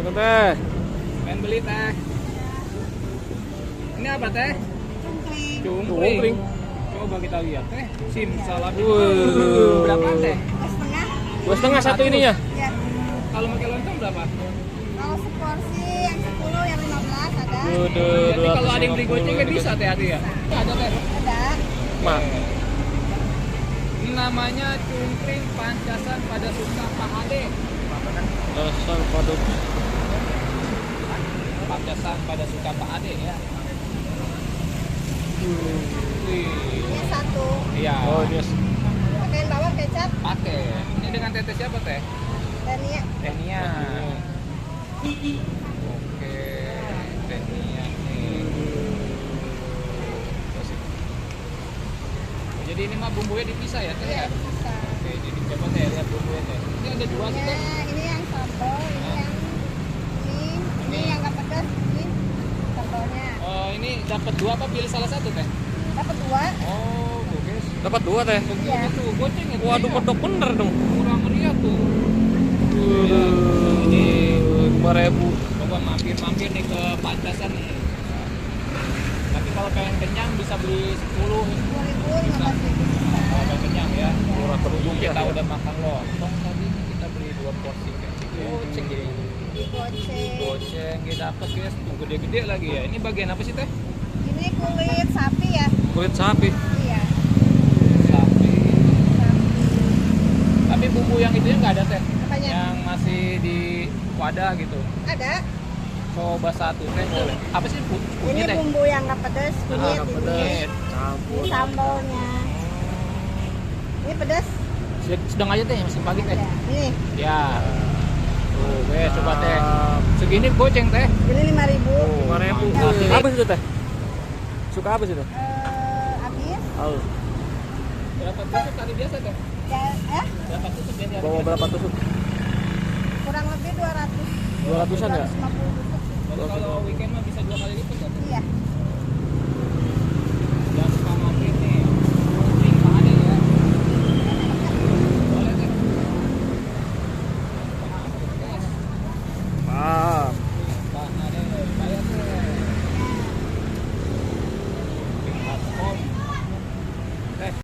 Itu teh. Pengen beli teh. Ini apa teh? Cungkring. Coba kita lihat teh. Simsalabim. Wuh. Berapa teh? 2,5 satu ininya. Ya. Kalau pakai lontong berapa? Kalau seporsi yang 10, yang 15 ada. Jadi kalau ada yang beli gocengnya bisa teh hati ya? Ada teh. Ada. Mak. Ini namanya cungkring Pancasan pada suka Pak Ade. Dasar pada Pancasan pada suka Pak Ade ya. Wih. Ini satu. Iya. Oh, yes. Pakein bawang kecap. Pakai. Ini dengan teteh siapa teh? Dan ya. Tenia. Oke, Tenia nih. Jadi ini mah bumbunya dipisah ya teh ya? Bisa. Oke, jadi coba teh lihat bumbunya teh. Ini ada dua sih teh. Ini yang sambal, ini yang nggak pedas, ini sambalnya. Oh, ini dapat dua apa pilih salah satu teh? Dapat 2. Oh, tuh guys. Dapat 2 teh. Iya. Ini tuh goceng ya. Waduh, pedok bener dong. Murah meriah tuh. Ini 5.000. Coba mampir-mampir nih ke Pancasan nih. Tapi kalau pengen kenyang bisa beli 10. 10.000, 15.000 bisa. Kalau pengen kenyang ya. Murah terus Kita udah makan lontong tadi kita beli 2 porsi kayak goceng jadi. Digoceng. Goceng kita dapat guys, tuh gede-gede lagi ya. Ini bagian apa sih teh? Ini kulit sapi ya. Kulit sapi. Iya. Sapi. Sapi. Tapi bumbu yang itu nggak ada teh? Apanya? Yang masih di wadah gitu. Ada. Coba satu teh boleh. Apa sih Ini kunyit teh? bumbu yang nggak pedas, kunyit nggak ini. pedas. Kunyit. Ini sambalnya. Ini pedas. Sedang aja teh, mesin pagi teh. Ada. Ini. Ya. Tuh, coba teh. Segini goceng teh. Ini 5.000. 5.000. Mantap. Apa sih itu teh? Suka apa sih itu? Habis. Tahu. Berapa tusuk tadi biasa teh? Ya, Berapa tusuk biasa? Bawa berapa tusuk? kurang lebih 200. 200-an ya? 250 tusuk. Kalau